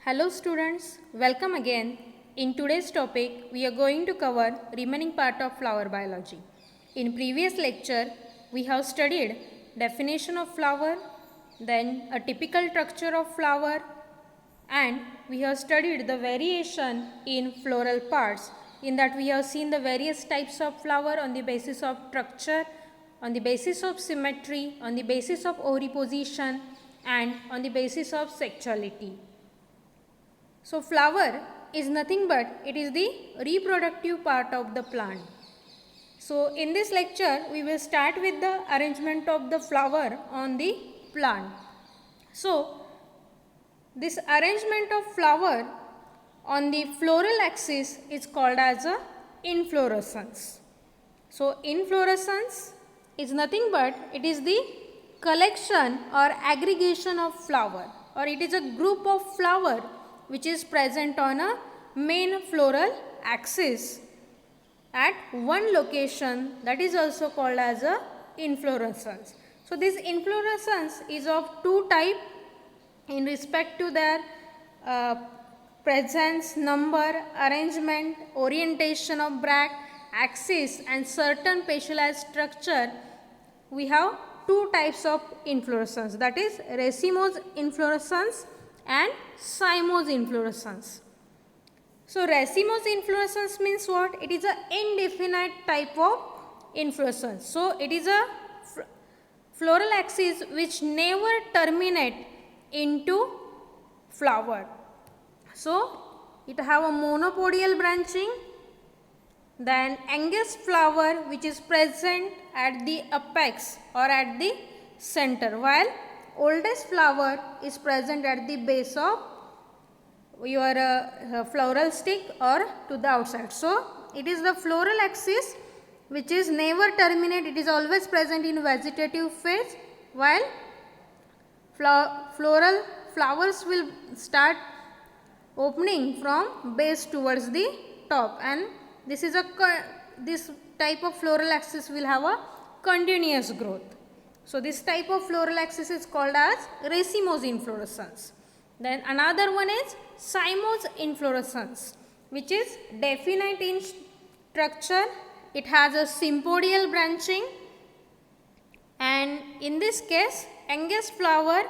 Hello students, welcome again. In today's topic, we are going to cover remaining part of flower biology. In previous lecture, we have studied definition of flower, then a typical structure of flower, and we have studied the variation in floral parts. In that we have seen the various types of flower on the basis of structure, on the basis of symmetry, on the basis of oviposition, and on the basis of sexuality. So flower is nothing but it is the reproductive part of the plant. So in this lecture we will start with the arrangement of the flower on the plant. So this arrangement of flower on the floral axis is called as a inflorescence. So inflorescence is nothing but it is the collection or aggregation of flower, or it is a group of flower which is present on a main floral axis at one location, that is also called as a inflorescence. So this inflorescence is of two types in respect to their presence, number, arrangement, orientation of bracts, axis and certain specialized structure. We have two types of inflorescence, that is racemose inflorescence and cymose inflorescence. So racemose inflorescence means what? It is an indefinite type of inflorescence. So it is a floral axis which never terminate into flower. So it have a monopodial branching, then youngest flower which is present at the apex or at the center, while oldest flower is present at the base of your floral stick or to the outside. So it is the floral axis which is never terminate, it is always present in vegetative phase, while floral flowers will start opening from base towards the top, and this type of floral axis will have a continuous growth. So this type of floral axis is called as racemose inflorescence. Then another one is cymose inflorescence, which is definite in structure. It has a sympodial branching, and in this case youngest flower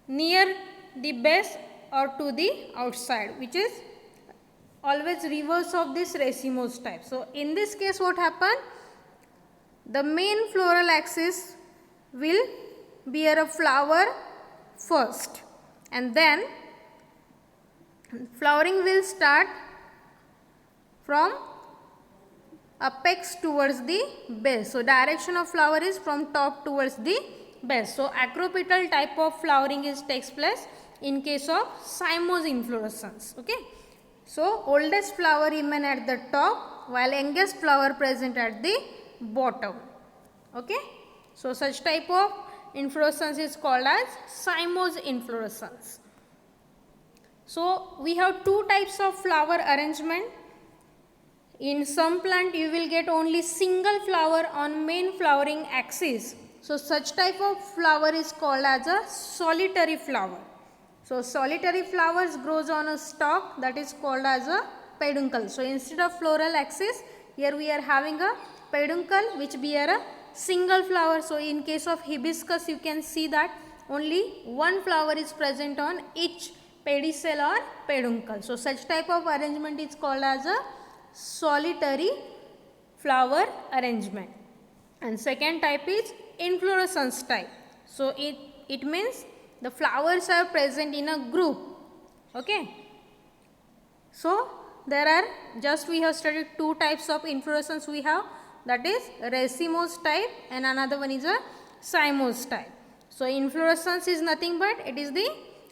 near the base or to the outside, which is always reverse of this racemose type. So in this case what happened? The main floral axis will bear a flower first, and then flowering will start from apex towards the base. So direction of flower is from top towards the base. So acropetal type of flowering takes place in case of cymose inflorescence. Okay. So oldest flower remain at the top while youngest flower present at the bottom. Okay. So such type of inflorescence is called as cymose inflorescence. So we have two types of flower arrangement. In some plant you will get only single flower on main flowering axis. So such type of flower is called as a solitary flower. So solitary flowers grows on a stalk, that is called as a peduncle. So instead of floral axis, here we are having a peduncle which bear a single flower. So in case of hibiscus you can see that only one flower is present on each pedicel or peduncle. So such type of arrangement is called as a solitary flower arrangement. And second type is inflorescence type. So it means the flowers are present in a group. Okay. So there are we have studied two types of inflorescence we have, that is racemose type and another one is a cymose type. So inflorescence is nothing but it is the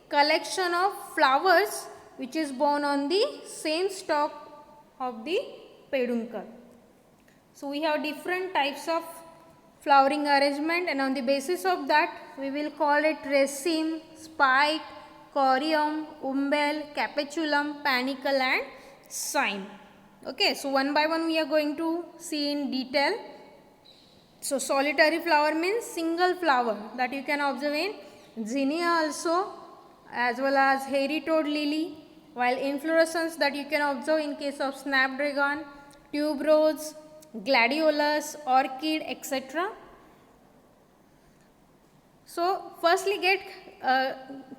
collection of flowers which is borne on the same stalk of the peduncle. So we have different types of flowering arrangement, and on the basis of that we will call it raceme, spike, corium, umbel, capitulum, panicle and cyme. Okay, so one by one we are going to see in detail. So solitary flower means single flower, that you can observe in zinnia also, as well as hairy toad lily, while inflorescence that you can observe in case of snapdragon, tuberose, gladiolus, orchid, etc. So firstly get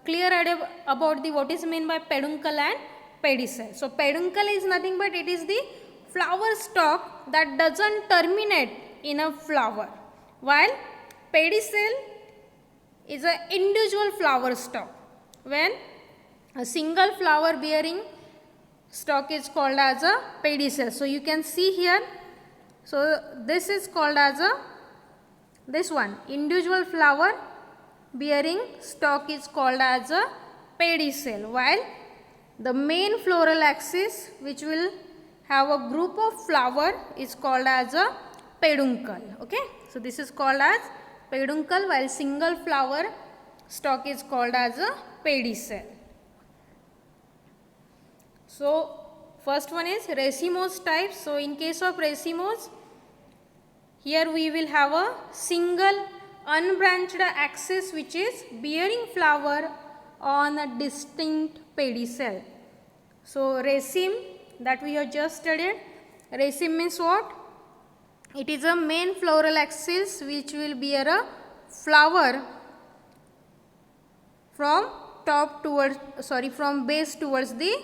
clear idea about the what is meant by peduncle and pedicel. So peduncle is nothing but it is the flower stalk that doesn't terminate in a flower, while pedicel is an individual flower stalk. When a single flower bearing stalk is called as a pedicel. So you can see here, so this is called as a, this one, individual flower bearing stalk is called as a pedicel, while the main floral axis which will have a group of flower is called as a peduncle. Okay, so this is called as peduncle, while single flower stalk is called as a pedicel. So first one is racemose type. So in case of racemose, here we will have a single unbranched axis which is bearing flower on a distinct pedicel. So raceme that we have just studied, raceme means what? It is a main floral axis which will bear a flower from top towards, from base towards the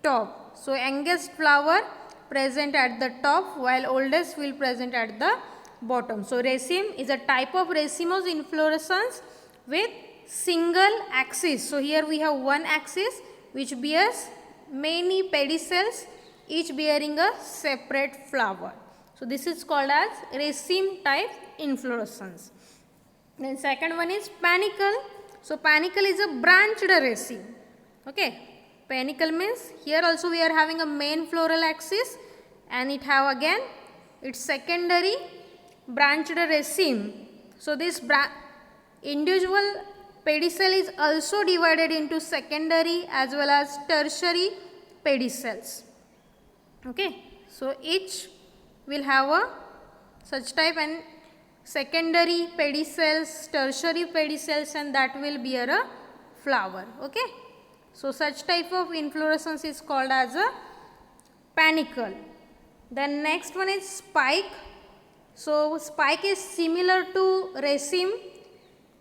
top. So youngest flower present at the top, while oldest will present at the bottom. So raceme is a type of racemose inflorescence with single axis. So here we have one axis which bears many pedicels, each bearing a separate flower. So this is called as raceme type inflorescence. Then second one is panicle. So panicle is a branched raceme. Okay, panicle means here also we are having a main floral axis and it have again its secondary branched raceme. So this individual pedicel is also divided into secondary as well as tertiary pedicels. Okay, so each will have a such type and secondary pedicels, tertiary pedicels, and that will bear a flower. Okay, so such type of inflorescence is called as a panicle. Then next one is spike. So spike is similar to raceme,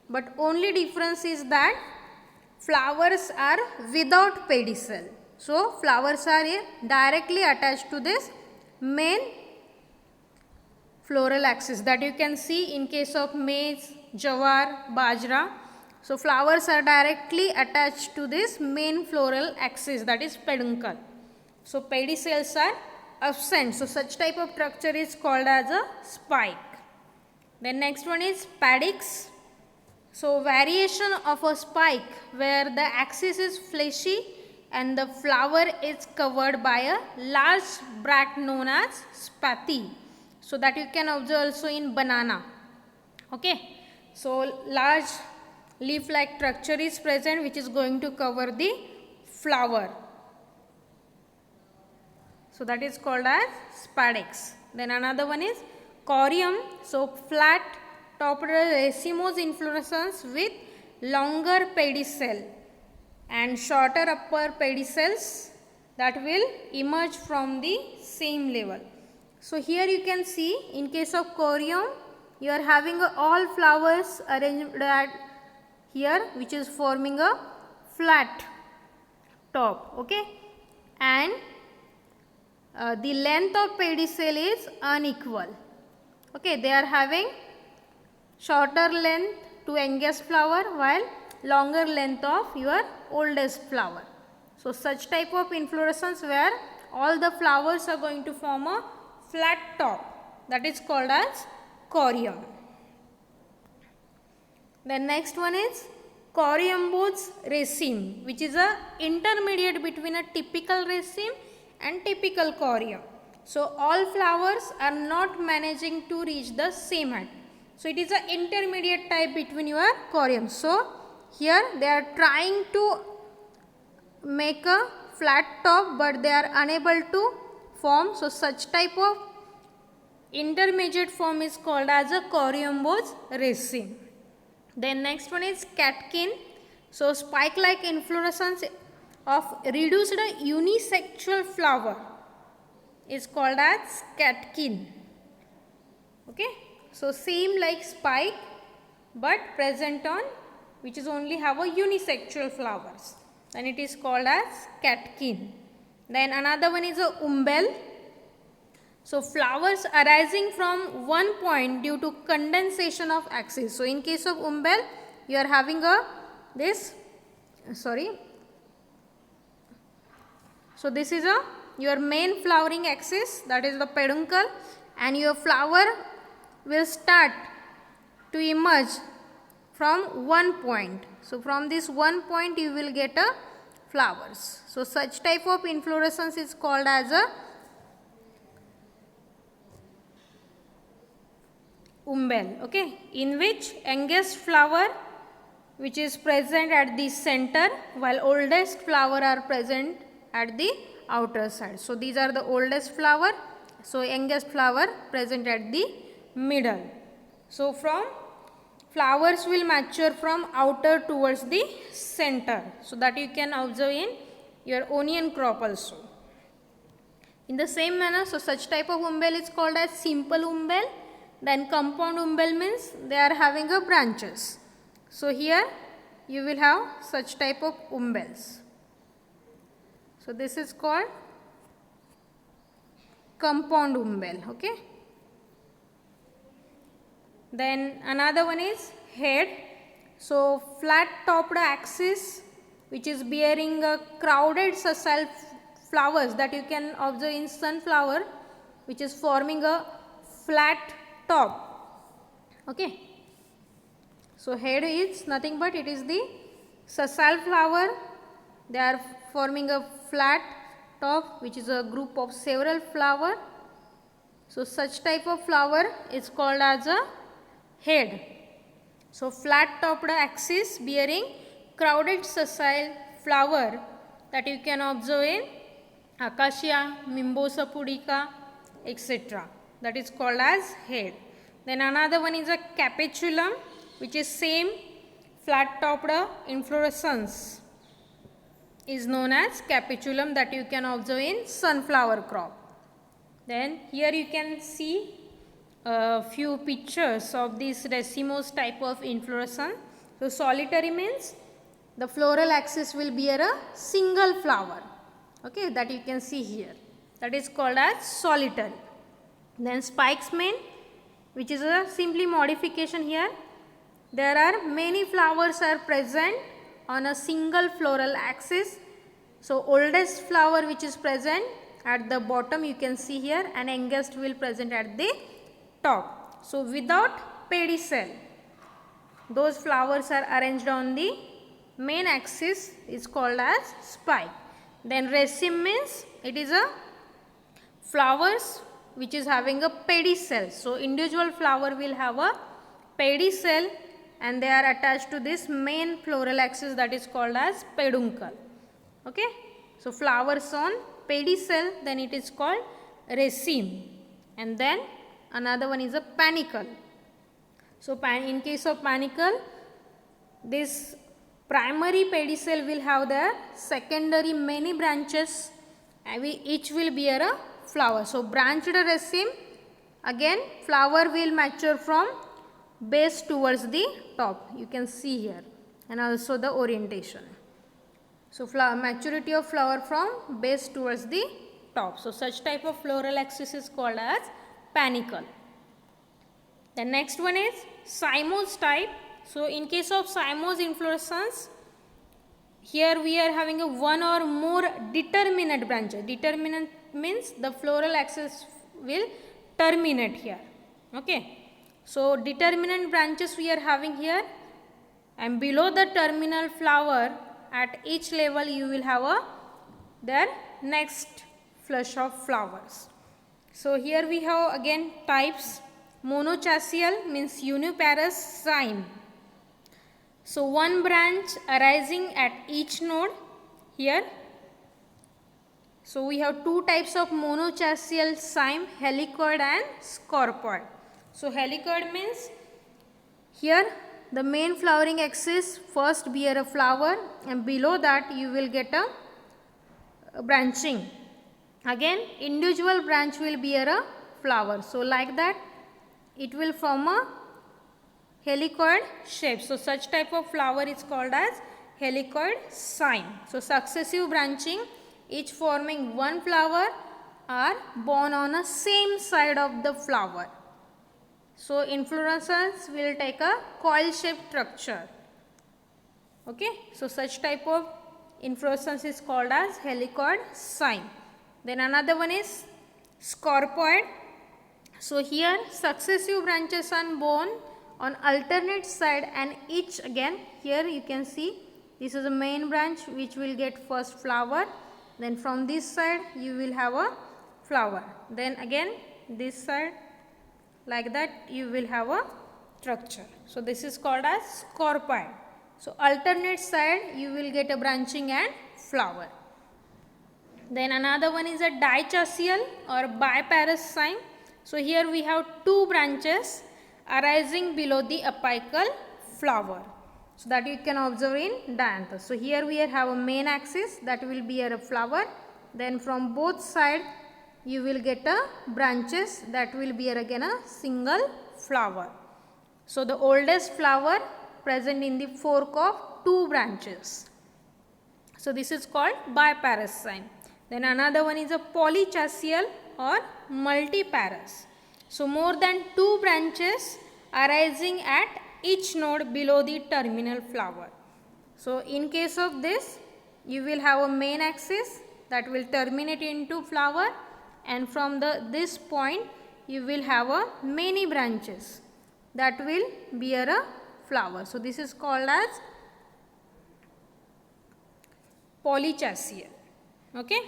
but only difference is that flowers are without pedicel. So flowers are directly attached to this main floral axis that you can see in case of maize, jawar, bajra. So flowers are directly attached to this main floral axis, that is peduncle. So pedicels are absent. So such type of structure is called as a spike. Then next one is paddix. So variation of a spike where the axis is fleshy and the flower is covered by a large bract known as spathe. So that you can observe also in banana. Okay, so large leaf like structure is present which is going to cover the flower. So that is called as spadix. Then another one is corium. So flat topped racemose inflorescence with longer pedicel and shorter upper pedicels that will emerge from the same level. So here you can see in case of corium you are having all flowers arranged at here which is forming a flat top. Okay, and the length of pedicel is unequal. Okay, they are having shorter length to youngest flower while longer length of your oldest flower. So such type of inflorescence where all the flowers are going to form a flat top, that is called as corium. Then next one is coriambose raceme, which is a intermediate between a typical raceme and typical corium. So all flowers are not managing to reach the same height. So it is an intermediate type between your corium. So here they are trying to make a flat top but they are unable to form. So such type of intermediate form is called as a coriambose raceme. Then next one is catkin. So spike-like inflorescence of reduced unisexual flower is called as catkin. Okay, so same like spike but present on which is only have a unisexual flowers, and it is called as catkin. Then another one is a umbel. So flowers arising from one point due to condensation of axis. So in case of umbel, you are having a this so this is a your main flowering axis, that is the peduncle, and your flower will start to emerge from one point. So from this one point you will get a flowers. So such type of inflorescence is called as a umbel, okay, in which youngest flower which is present at the center while oldest flower are present at the outer side. So these are the oldest flower, so youngest flower present at the middle. So from flowers will mature from outer towards the center, so that you can observe in your onion crop also. In the same manner, so such type of umbel is called as simple umbel. Then compound umbel means they are having a branches. So here you will have such type of umbels. So this is called compound umbel, okay. Then another one is head. So flat topped axis which is bearing a crowded sessile flowers that you can observe in sunflower, which is forming a flat top, okay. So head is nothing but it is the sessile flower, they are forming a flat top which is a group of several flower. So such type of flower is called as a head. So flat topped axis bearing crowded sessile flower that you can observe in acacia, mimosa pudica, etc. That is called as head. Then another one is a capitulum, which is same flat topped inflorescence is known as capitulum, that you can observe in sunflower crop. Then here you can see a few pictures of this racemose type of inflorescence. So solitary means the floral axis will bear a single flower, okay, that you can see here, that is called as solitary. Then spikes mean, which is a simply modification here, there are many flowers are present on a single floral axis. So oldest flower which is present at the bottom you can see here, and youngest will present at the top. So without pedicel, those flowers are arranged on the main axis is called as spike. Then raceme means it is a flowers which is having a pedicel. So individual flower will have a pedicel and they are attached to this main floral axis, that is called as peduncle, okay. So flowers on pedicel, then it is called raceme. And then another one is a panicle. So in case of panicle, this primary pedicel will have the secondary many branches and each will bear a flower. So branched raceme, again flower will mature from base towards the top, you can see here, and also the orientation. So maturity of flower from base towards the top. So such type of floral axis is called as panicle. The next one is cymose type. So in case of cymose inflorescence, here we are having a one or more determinate branches. Determinate means the floral axis will terminate here, okay. So determinate branches we are having here, and below the terminal flower at each level you will have their next flush of flowers. So here we have again types. Monochasial means uniparous cyme. So one branch arising at each node here. So we have two types of monochasial cyme, helicoid and scorpoid. So helicoid means here the main flowering axis first bear a flower, and below that you will get a branching. Again individual branch will bear a flower. So like that it will form a helicoid shape. So such type of flower is called as helicoid cyme. So successive branching, each forming one flower, are borne on a same side of the flower. So inflorescence will take a coil shaped structure. Okay, so such type of inflorescence is called as helicoid cyme. Then another one is scorpoid. So here successive branches are borne on alternate side, and each, again here you can see this is a main branch which will get first flower, then from this side you will have a flower, then again this side, like that you will have a structure. So this is called as scorpoid. So alternate side you will get a branching and flower. Then another one is a dichasial or biparous cyme. So here we have two branches arising below the apical flower. So that you can observe in dianthus. So here we have a main axis that will bear a flower. Then from both sides you will get a branches that will bear again a single flower. So the oldest flower present in the fork of two branches. So this is called biparous cyme. Then another one is a polychasial or multiparous. So more than two branches arising at each node below the terminal flower. So in case of this, you will have a main axis that will terminate into flower, and from this point you will have a many branches that will bear a flower. So this is called as polychasial. Okay.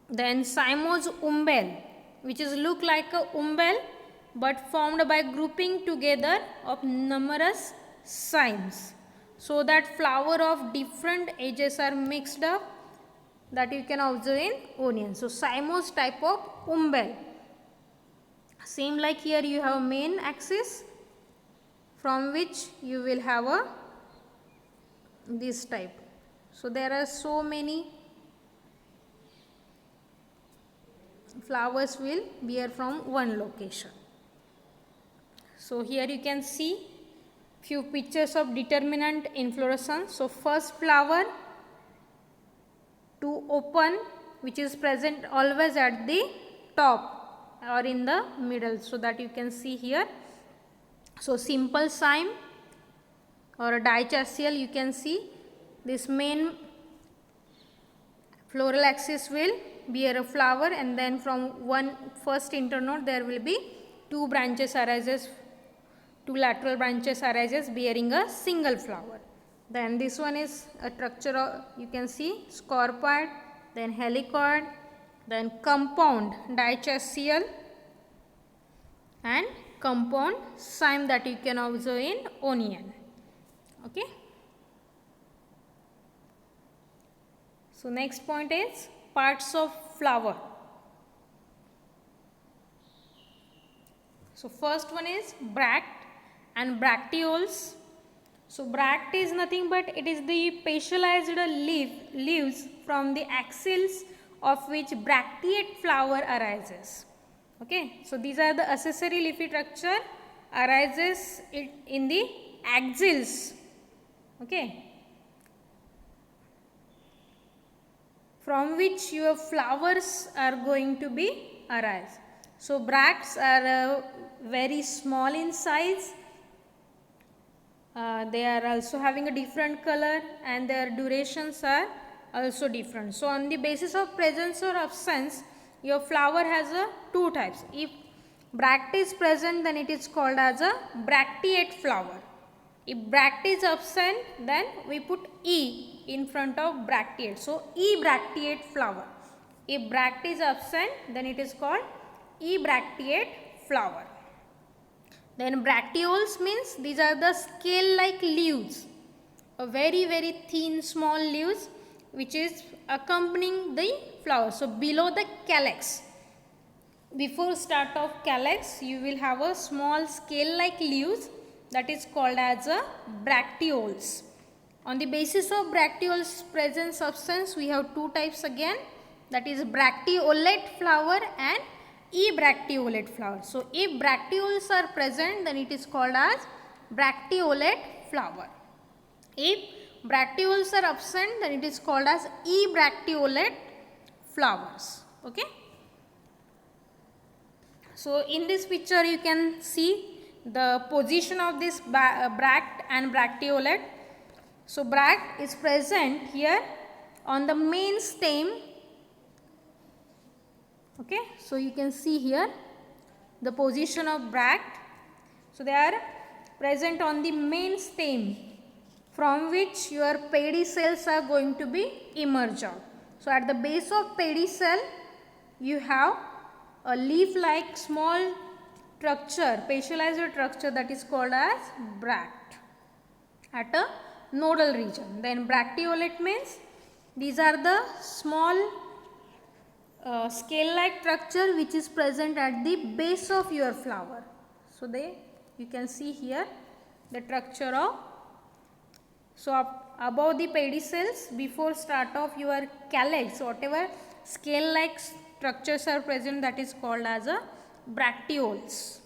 Then cymose umbel, which is look like a umbel but formed by grouping together of numerous cymes, so that flower of different ages are mixed up, that you can observe in onion. So cymose type of umbel. Same like here you have a main axis from which you will have a this type. So there are so many flowers will bear from one location. So here you can see few pictures of determinant inflorescence. So first flower to open, which is present always at the top or in the middle, so that you can see here. So simple cyme or a dichasial, you can see this main floral axis will bear a flower, and then from one first internode there will be two branches arises, two lateral branches arises bearing a single flower. Then this one is a structure of, you can see scorpoid, then helicoid, then compound dichasial and compound cyme that you can observe in onion. Okay. So next point is parts of flower. So first one is bract and bracteoles. So bract is nothing but it is the petiolized leaves from the axils of which bracteate flower arises. Okay. So these are the accessory leafy structure arises in the axils. Okay. From which your flowers are going to be arise. So bracts are very small in size. They are also having a different color and their durations are also different. So on the basis of presence or absence, your flower has two types. If bract is present, then it is called as a bracteate flower. If bract is absent, then we put E in front of bracteate. So E bracteate flower. If bract is absent, then it is called E bracteate flower. Then bracteoles means these are the scale like leaves, a very thin small leaves which is accompanying the flower. So below the calyx, before start of calyx you will have a small scale like leaves that is called as a bracteoles. On the basis of bracteoles present substance we have two types again, that is bracteolate flower and ebracteolate flower. So if bracteoles are present then it is called as bracteolate flower. If bracteoles are absent then it is called as ebracteolate flowers. Okay. So in this picture you can see the position of this bract and bracteolate. So bract is present here on the main stem. Okay, so you can see here the position of bract. So they are present on the main stem from which your pedicels are going to be emerge out. So at the base of pedicel you have a leaf like small structure, specialized structure that is called as bract at a nodal region. Then bracteolate means these are the small scale like structure which is present at the base of your flower. So you can see here the structure of, so above the pedicels before start of your calyx, whatever scale like structures are present, that is called as a bracteoles.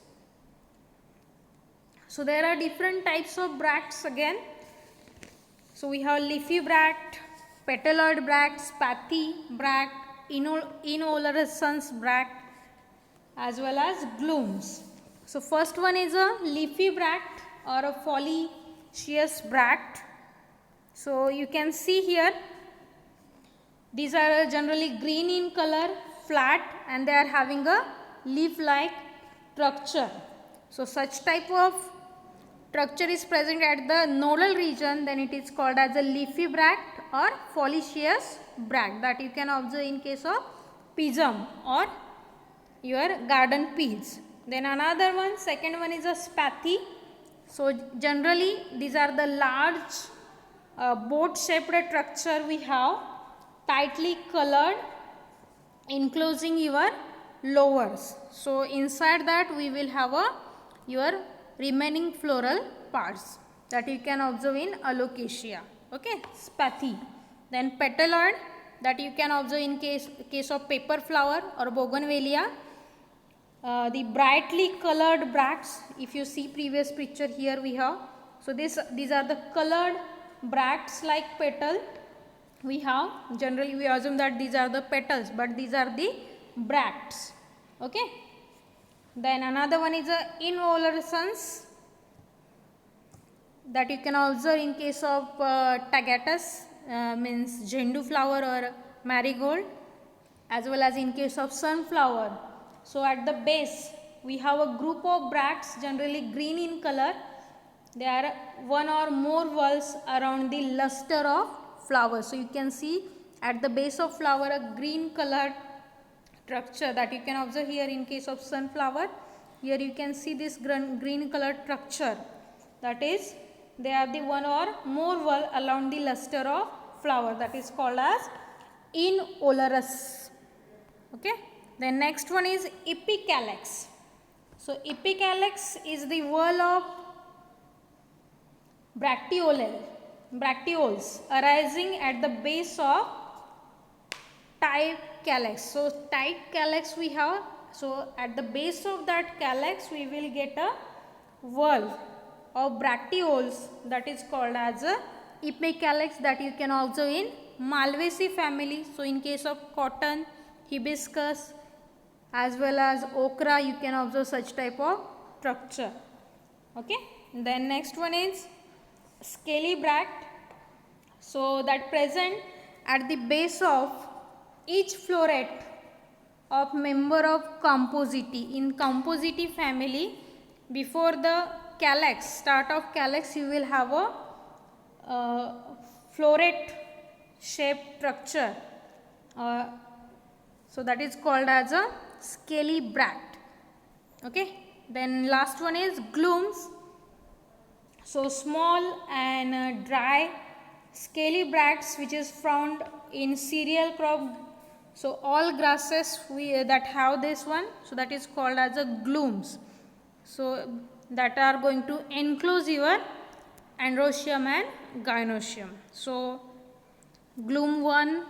So there are different types of bracts again. So we have leafy bract, petaloid bract, spathy bract, inflorescence bract, as well as glumes. So first one is a leafy bract or a foliaceous bract. So you can see here these are generally green in color, flat, and they are having a leaf like structure. So such type of structure is present at the nodal region, then it is called as a leafy bract or foliaceous bract, that you can observe in case of pisum or your garden peas. Then another one, second one is a spathy. So generally these are the large boat shaped structure we have, tightly colored, enclosing your lowers. So inside that we will have your remaining floral parts that you can observe in alocasia. Okay, spathy. Then petaloid, that you can observe in case of paper flower or bougainvillea. The brightly colored bracts, if you see previous picture here we have. So these are the colored bracts like petal we have. Generally we assume that these are the petals, but these are the bracts. Okay. Then another one is a inflorescence, that you can observe in case of tagatus, means jendu flower or marigold, as well as in case of sunflower. So at the base we have a group of bracts, generally green in color. There are one or more whorls around the luster of flower. So you can see at the base of flower a green colored structure that you can observe here in case of sunflower. Here you can see this green colored structure, that is they are the one or more whorl around the luster of flower, that is called as inflorescence. Okay. Then next one is epicalyx. So epicalyx is the whorl of bracteoles arising at the base of type calyx. So type calyx we have. So at the base of that calyx we will get a whorl of bracteoles, that is called as a epicalyx, that you can observe in Malvaceae family. So in case of cotton, hibiscus, as well as okra, you can observe such type of structure. Okay. Then next one is scaly bract. So that present at the base of each floret of member of Compositae. In Compositae family, before the calyx, start of calyx, you will have a floret shaped structure. So that is called as a scaly bract. Okay. Then last one is glumes. So small and dry scaly bracts which is found in cereal crop So all grasses that have this one, so that is called as a glumes. So that are going to enclose your androecium and gynoecium. So glume 1,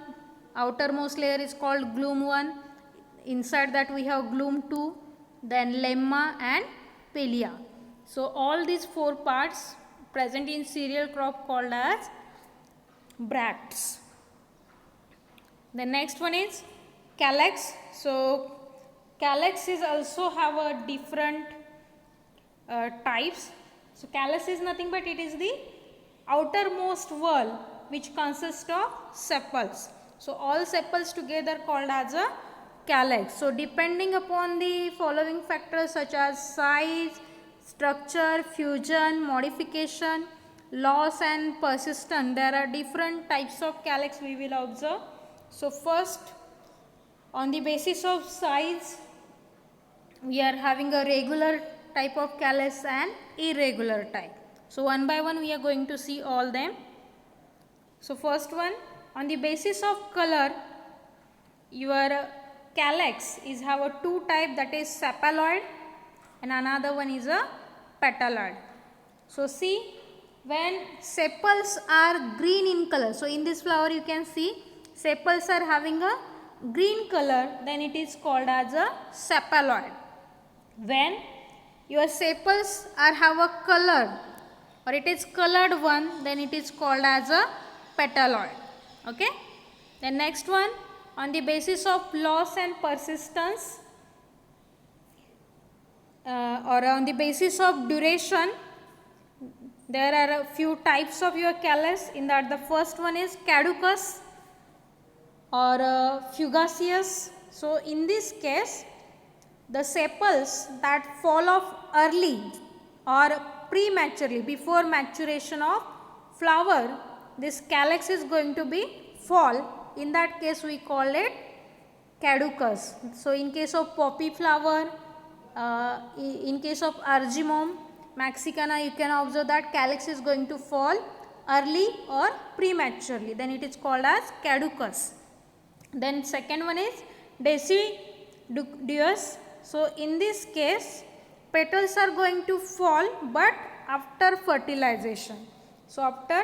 outermost layer is called glume 1. Inside that we have glume 2, then lemma and pellia. So all these 4 parts present in cereal crop called as bracts. The next one is calyx. So calyx is also have a different types. So calyx is nothing but it is the outermost wall which consists of sepals. So all sepals together called as a calyx. So depending upon the following factors such as size, structure, fusion, modification, loss and persistence, there are different types of calyx we will observe. So first, on the basis of size, we are having a regular type of calyx and irregular type. So one by one we are going to see all them. So first one, on the basis of color, your calyx is have a 2 type, that is sepaloid and another one is a petaloid. So see, when sepals are green in color, so in this flower you can see sepals are having a green color, then it is called as a sepaloid. When your sepals are have a color or it is colored one, then it is called as a petaloid. Okay. The next one, on the basis of loss and persistence or on the basis of duration, there are a few types of your calyx. In that the first one is caducous or fugaceous. So in this case, the sepals that fall off early or prematurely before maturation of flower, this calyx is going to be fall. In that case we call it caducus. So in case of poppy flower, in case of Argemum mexicana, you can observe that calyx is going to fall early or prematurely, then it is called as caducus. Then second one is deciduous. So in this case, petals are going to fall but after fertilization. So after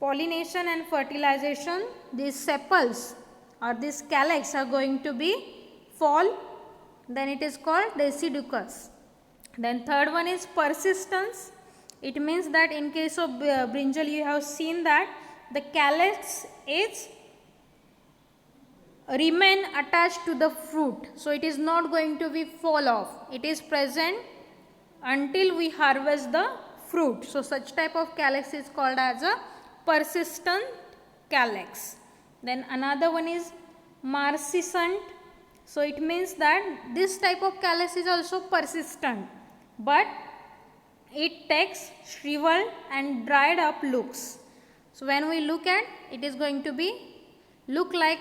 pollination and fertilization, these sepals or this calyx are going to be fall, then it is called deciduous. Then third one is persistence. It means that in case of brinjal you have seen that the calyx is remain attached to the fruit. So it is not going to be fall off. It is present until we harvest the fruit. So such type of calyx is called as a persistent calyx. Then another one is marcescent. So it means that this type of calyx is also persistent, but it takes shriveled and dried up looks. So when we look at, it is going to be look like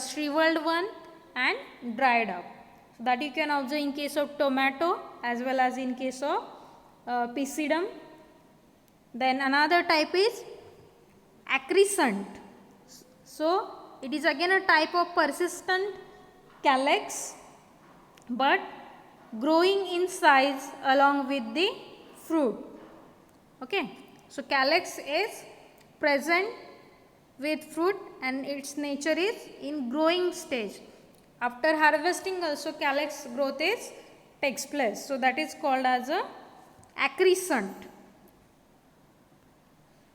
shriveled one and dried up. So that you can observe in case of tomato as well as in case of Pisidium. Then another type is acrescent. So it is again a type of persistent calyx but growing in size along with the fruit. Okay. So calyx is present with fruit and its nature is in growing stage. After harvesting also calyx growth takes place. So that is called as a acrescent.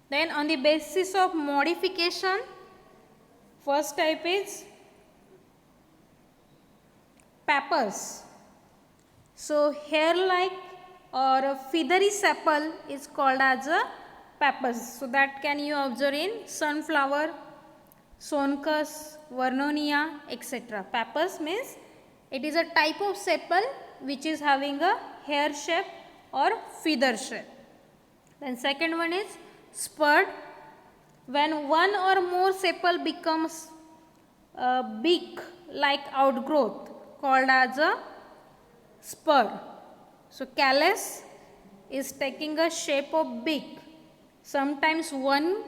Then on the basis of modification, first type is pappus. So hair-like or a feathery sepal is called as a pappus. So that can you observe in sunflower, Sonchus, Vernonia, etc. Pappus means it is a type of sepal which is having a hair shape or feather shape. Then second one is spurred. When one or more sepal becomes a beak like outgrowth called as a spur. So calyx is taking a shape of beak. Sometimes one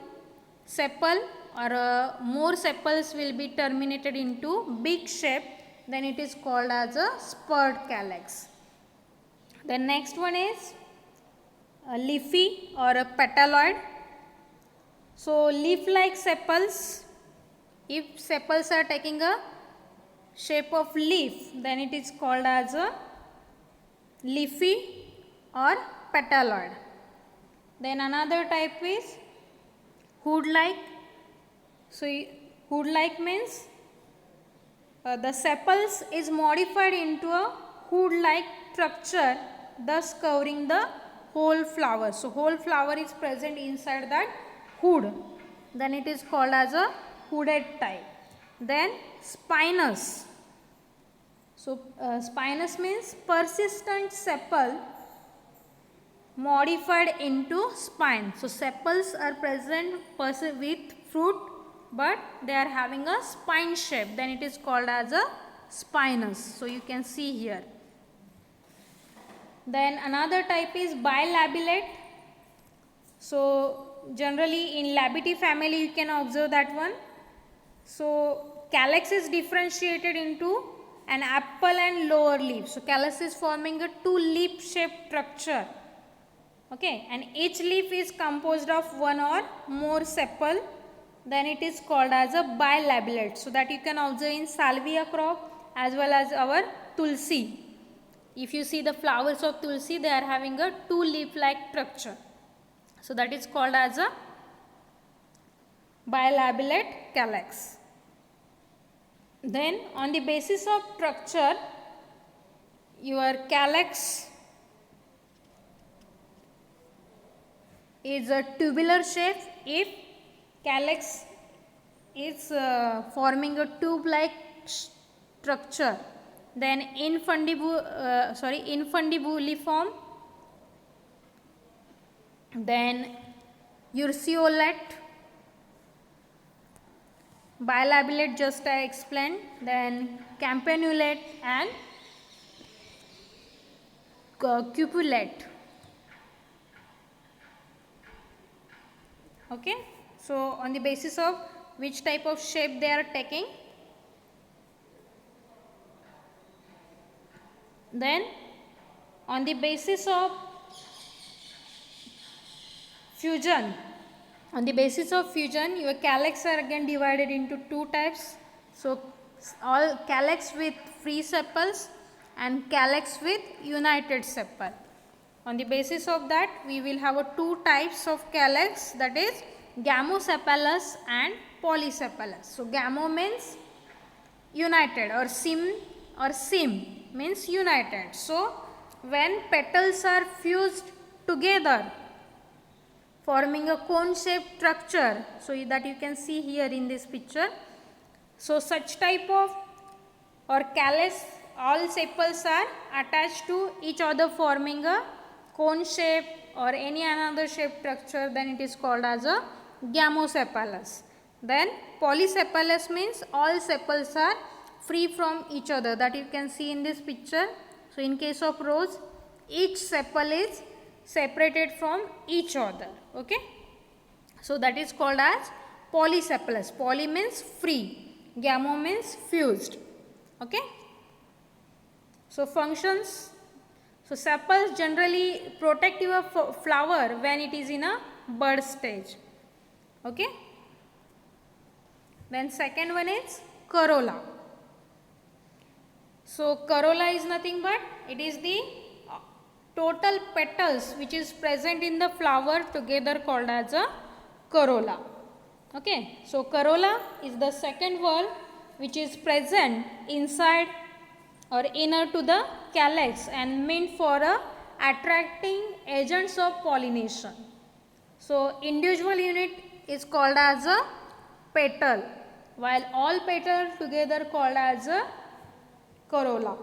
sepal or more sepals will be terminated into big shape, then it is called as a spurred calyx. The next one is a leafy or a petaloid. So leaf-like sepals, if sepals are taking a shape of leaf, then it is called as a leafy or petaloid. Then another type is hood-like. So hood-like means the sepals is modified into a hood-like structure, thus covering the whole flower. So whole flower is present inside that hood. Then it is called as a hooded type. Then spinous. So spinous means persistent sepal modified into spine. So sepals are present with fruit, but they are having a spine shape. Then it is called as a spinous. So you can see here. Then another type is bilobulate. So generally in Labiati family you can observe that one. So calyx is differentiated into an apple and lower leaf. So calyx is forming a two leaf shaped structure. Okay, and each leaf is composed of one or more sepal. Then it is called as a bilobulate. So that you can observe in salvia crop as well as our tulsi. If you see the flowers of tulsi, they are having a two leaf like structure. So that is called as a bilobulate calyx. Then on the basis of structure, your calyx is a tubular shape if calyx is forming a tube like structure. Then infundibuliform, then urceolate, bilobulate just I explained, then campanulate and cupulate. Okay, so on the basis of which type of shape they are taking. Then on the basis of fusion, your calyx are again divided into two types. So all calyx with free sepals and calyx with united sepal. On the basis of that, we will have two types of calyx, that is gamosepalous and polysepalous. So gamo means united, or sim means united. So when petals are fused together forming a cone shaped structure, so that you can see here in this picture. So such type of or calyx, all sepals are attached to each other forming a cone shape or any another shape structure, then it is called as a gamosepalous. Then polysepalous means all sepals are free from each other, that you can see in this picture. So in case of rose, each sepal is separated from each other. Okay, so that is called as polysepalous. Poly means free, gamo means fused. Okay, so functions. So sepals generally protect your flower when it is in a bud stage. Okay, then second one is corolla. So corolla is nothing but it is the total petals which is present in the flower together called as a corolla. Okay, so corolla is the second wall which is present inside or inner to the calyx and meant for attracting agents of pollination. So individual unit is called as a petal, while all petals together called as a corolla.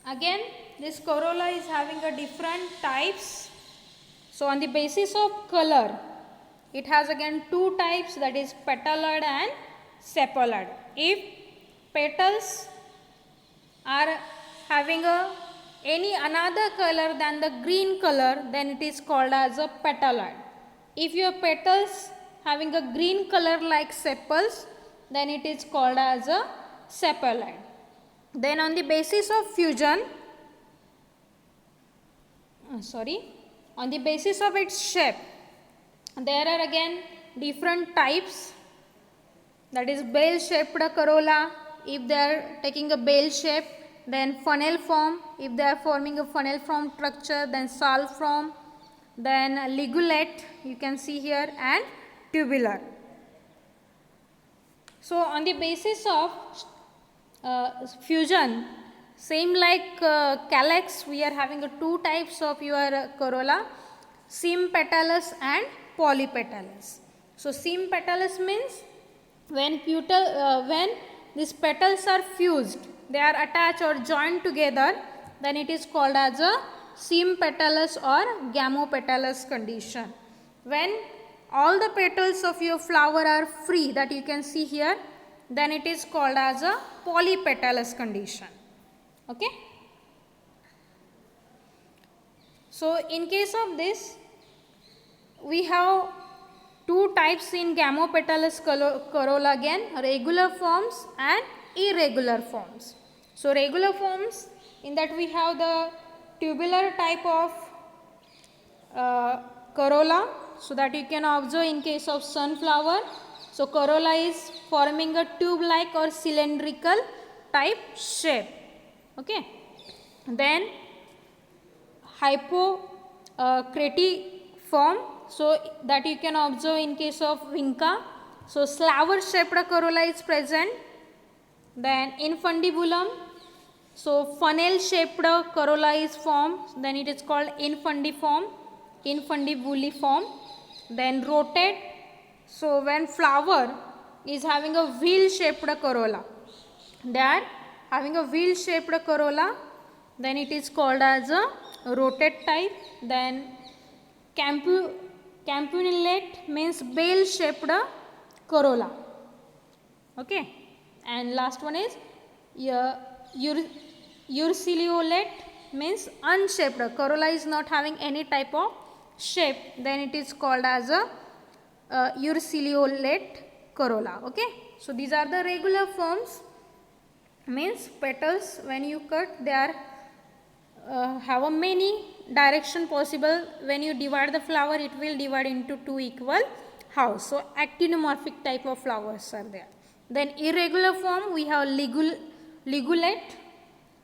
Again, this corolla is having a different types. So on the basis of color, it has again two types, that is petaloid and sepaloid. If petals are having any another color than the green color, then it is called as a petaloid. If your petals having a green color like sepals, then it is called as a sepaloid. Then on the basis of fusion, on the basis of its shape, there are again different types, that is bell shaped corolla if they are taking a bell shape, then funnel form if they are forming a funnel form structure, then salve form, then ligulate you can see here, and tubular. So on the basis of fusion, same like calyx, we are having two types of your corolla, sympetallous and polypetallous. So sympetallous means when these petals are fused, they are attached or joined together, then it is called as a sympetallous or gamopetallous condition. When all the petals of your flower are free, that you can see here, then it is called as a polypetallous condition. Okay. So in case of this, we have two types in gamopetallous corolla again, regular forms and irregular forms. So regular forms, in that we have the tubular type of corolla, so that you can observe in case of sunflower. So corolla is forming a tube like or cylindrical type shape. Okay. Then hypocratiform, so that you can observe in case of vinca. So slaver shaped corolla is present. Then infundibulum, so funnel shaped corolla is formed, then it is called infundiform, infundibuliform. Then rotate, so when flower is having a wheel shaped corolla, they are having a wheel shaped corolla, then it is called as a rotate type. Then campanulate means bell shaped corolla. Okay. And last one is urceolate means unshaped, corolla is not having any type of shape, then it is called as a urceolate corolla. Okay. So these are the regular forms, means petals when you cut, they are have a many direction possible. When you divide the flower, it will divide into two equal halves. So actinomorphic type of flowers are there. Then irregular form, we have ligulate,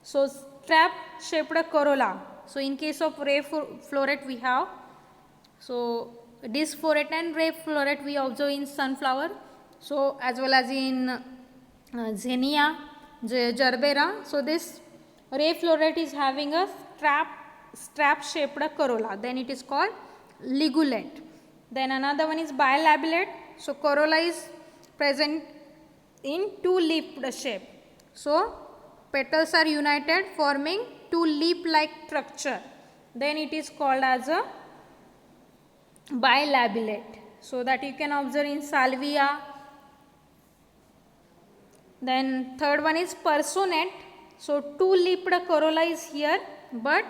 so strap shaped corolla. So in case of ray floret we have, so disc floret and ray floret we observe in sunflower, so as well as in Xenia, Gerbera. So this ray floret is having a strap shaped corolla, then it is called ligulate. Then another one is bilobulate, so corolla is present in two leafed shape. So petals are united forming two leaf like structure, then it is called as a bilobulate. So that you can observe in salvia. Then third one is personate, so two leafed corolla is here, but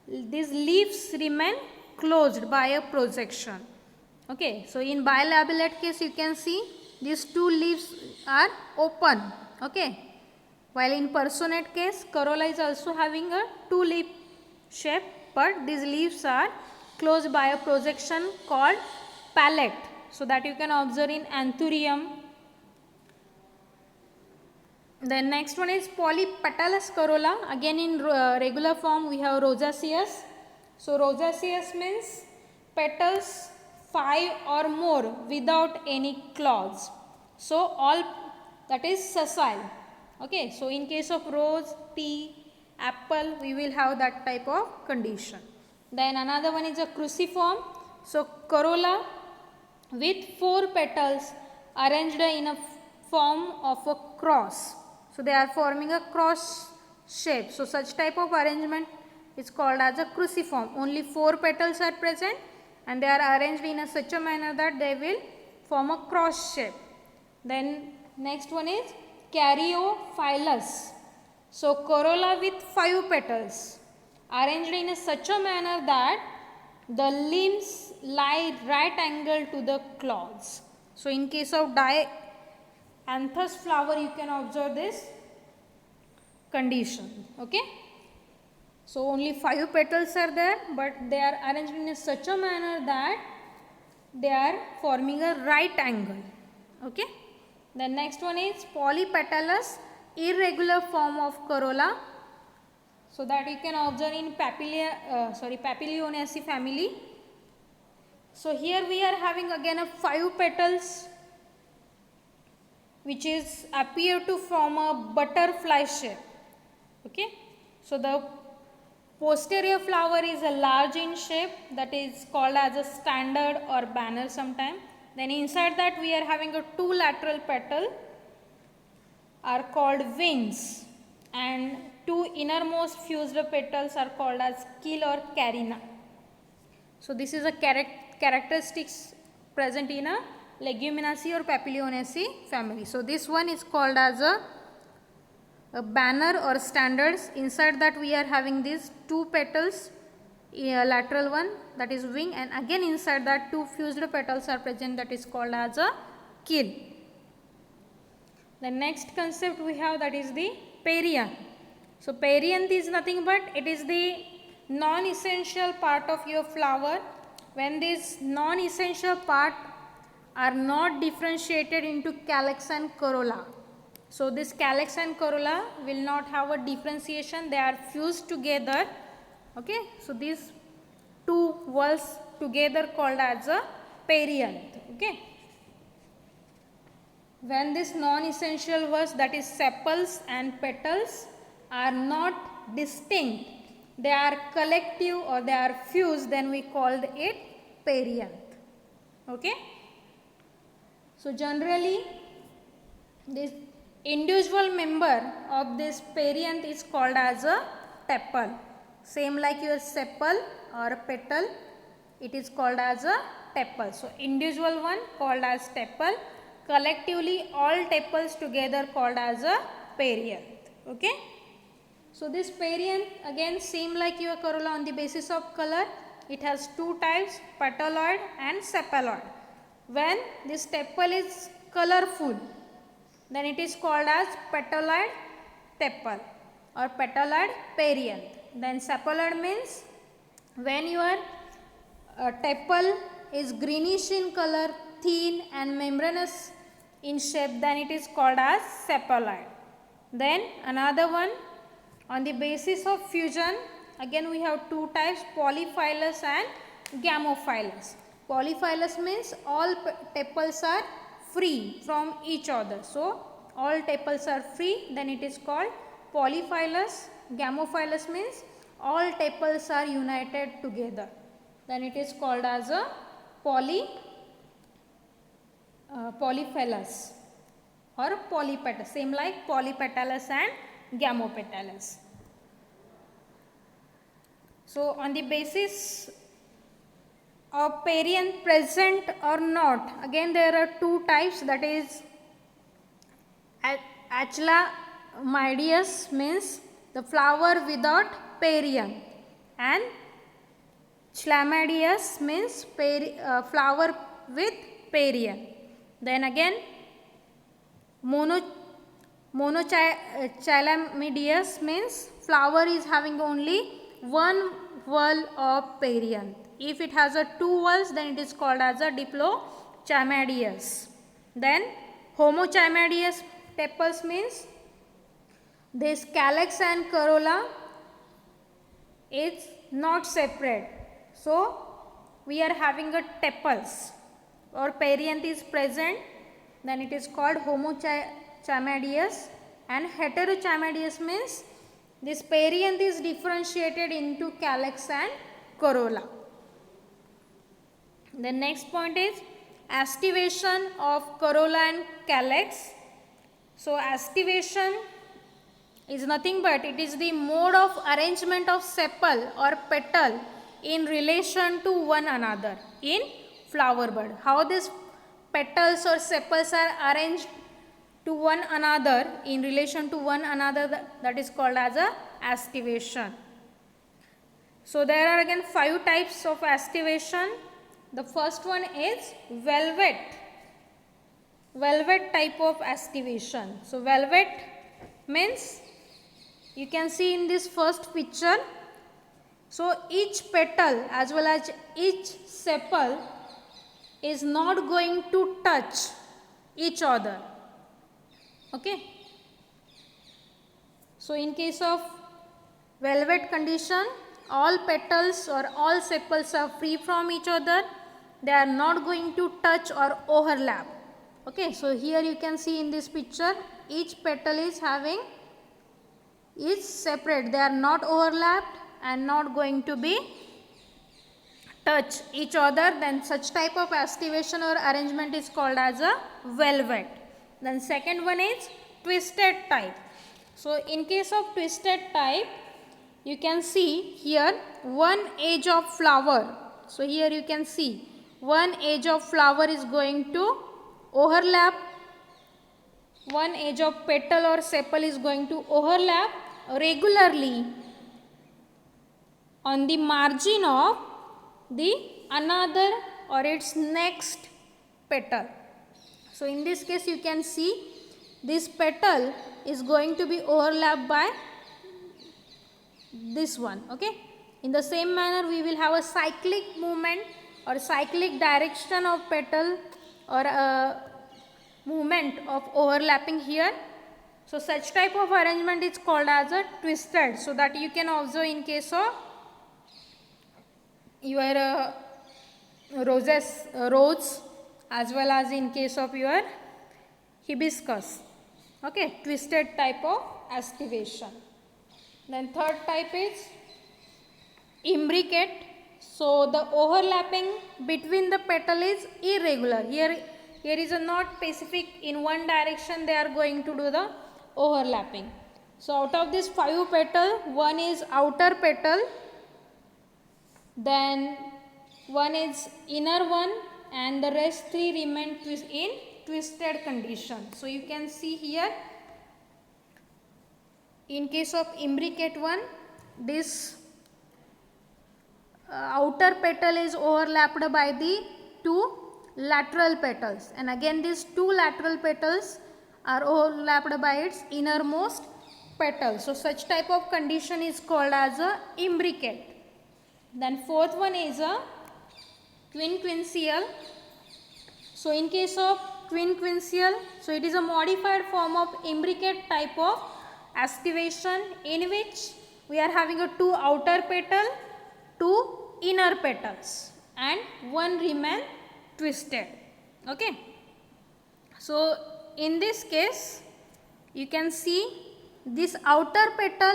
these leaves remain closed by a projection. Okay. So in bilobulate case you can see these two leaves are open. Okay. While in personate case, corolla is also having a two leaf shape, but these leaves are closed by a projection called palette. So that you can observe in anthurium. Then next one is polypetallous corolla. Again in regular form we have rosaceous. So rosaceous means petals 5 or more without any claws. So all, that is sessile. Okay. So in case of rose, tea, apple, we will have that type of condition. Then another one is a cruciform. So corolla with 4 petals arranged in a form of a cross. So they are forming a cross shape. So such type of arrangement is called as a cruciform. Only 4 petals are present and they are arranged in such a manner that they will form a cross shape. Then next one is caryophyllous. So corolla with 5 petals arranged in such a manner that the limbs lie right angle to the claws. So in case of dianthus flower, you can observe this condition. Okay. So only 5 petals are there, but they are arranged in such a manner that they are forming a right angle. Okay. The next one is polypetalous irregular form of corolla. So that you can observe in Papilionaceae family. So here we are having again a 5 petals which is appear to form a butterfly shape. Okay. So the posterior flower is a large in shape, that is called as a standard or banner sometime. Then inside that we are having a 2 lateral petal are called wings, and 2 innermost fused petals are called as keel or carina. So this is a characteristics present in a Leguminaceae or Papilionaceae family. So this one is called as a banner or standards. Inside that we are having these 2 petals, lateral one, that is wing, and again inside that 2 fused petals are present, that is called as a keel. The next concept we have, that is the perianth. So perianth is nothing but it is the non-essential part of your flower. When this non-essential part are not differentiated into calyx and corolla. So this calyx and corolla will not have a differentiation, they are fused together. Okay. So these 2 whorls together called as a perianth. Okay. When this non-essential whorls, that is sepals and petals, are not distinct, they are collective or they are fused, then we called it perianth. Okay. So generally this individual member of this perianth is called as a tepal. Same like your sepal or petal, it is called as a tepal. So individual one called as tepal, collectively all tepals together called as a perianth. Okay. So this perianth again same like your corolla on the basis of color. It has 2 types, petaloid and sepaloid. When this tepal is colorful, then it is called as petaloid tepal or petaloid perianth. Then sepaloid means when your tepal is greenish in color, thin and membranous in shape, then it is called as sepaloid. Then another one, on the basis of fusion, again we have 2 types, polyphylous and gamophylous. Polyphylous means all tepals are free from each other. So all tepals are free, then it is called polyphylous. Gamophylous means all tepals are united together, then it is called as a polyphylous or polypetal, same like polypetalous and gamopetalous. So on the basis of perianth present or not, again there are 2 types, that is Achlamideus means the flower without perianth, and Chlamydius means flower with perianth. Then again Monochlamydeus means flower is having only 1 whorl of perianth. If it has a 2 whorls, then it is called as a Diplochlamydeus. Then Homochlamydeus tepals means this calyx and corolla is not separate. So we are having a tepals or perianth is present, then it is called Homochlamydeus. And Heterochlamydeus means this perianth is differentiated into calyx and corolla. The next point is aestivation of corolla and calyx. So aestivation is nothing but it is the mode of arrangement of sepal or petal in relation to one another in flower bud. How these petals or sepals are arranged to one another in relation to one another, that is called as a aestivation. So there are again 5 types of aestivation. The first one is velvet type of aestivation. So velvet means, you can see in this first picture, so each petal as well as each sepal is not going to touch each other. Okay. So in case of velvet condition, all petals or all sepals are free from each other. They are not going to touch or overlap. Okay, so here you can see in this picture, each petal is separate. They are not overlapped and not going to be touch each other. Then such type of aestivation or arrangement is called as a velvet. Then second one is twisted type. So in case of twisted type, you can see here one edge of flower. So here you can see one edge of flower is going to overlap, one edge of petal or sepal is going to overlap regularly on the margin of the another or its next petal. So in this case you can see this petal is going to be overlapped by this one. Okay. In the same manner, we will have a cyclic movement or cyclic direction of petal or a movement of overlapping here. So such type of arrangement is called as a twisted. So that you can observe in case of your rose as well as in case of your hibiscus. Okay, twisted type of aestivation. Then third type is imbricate. So the overlapping between the petal is irregular. Here is a not specific in one direction they are going to do the overlapping. So out of this 5 petal, one is outer petal, then one is inner one, and the rest 3 remain in twisted condition. So you can see here, in case of imbricate one, this outer petal is overlapped by the 2 lateral petals, and again these 2 lateral petals are overlapped by its innermost petal. So such type of condition is called as a imbricate. Then fourth one is a quinquential. So in case of quinquential, so it is a modified form of imbricate type of aestivation, in which we are having a 2 outer petal, 2 inner petals, and one remain twisted. Okay. So in this case you can see this outer petal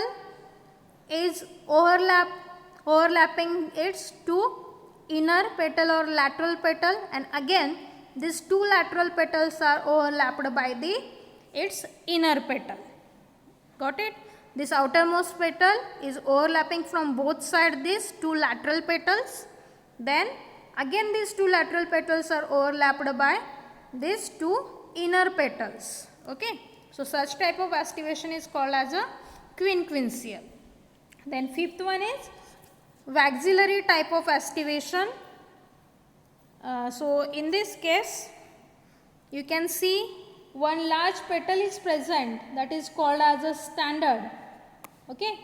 is overlapping its 2 inner petal or lateral petal, and again these 2 lateral petals are overlapped by its inner petal. Got it? This outermost petal is overlapping from both sides these 2 lateral petals. Then again these 2 lateral petals are overlapped by these 2 inner petals. Okay. So such type of aestivation is called as a quinquential. Then fifth one is waxillary type of aestivation. So in this case you can see one large petal is present, that is called as a standard. Okay,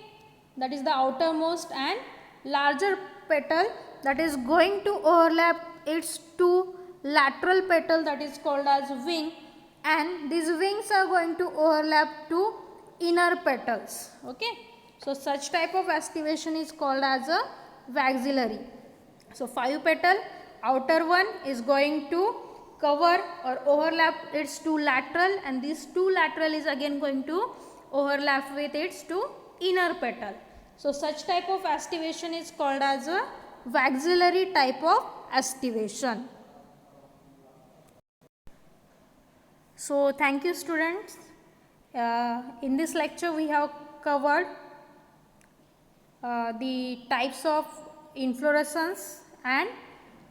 that is the outermost and larger petal that is going to overlap its 2 lateral petal, that is called as wing, and these wings are going to overlap to inner petals. Okay, so such type of aestivation is called as a waxillary. So 5 petal, outer one is going to cover or overlap its 2 lateral, and this 2 lateral is again going to overlap with its 2 inner petal. So such type of aestivation is called as a waxillary type of aestivation. So thank you students. In this lecture we have covered the types of inflorescence and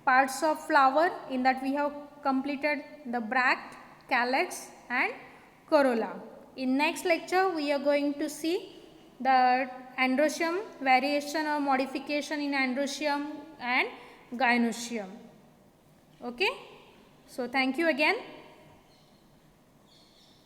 parts of flower. In that we have completed the bract, calyx and corolla. In next lecture we are going to see the androecium, variation or modification in androecium and gynoecium. Okay. So thank you again.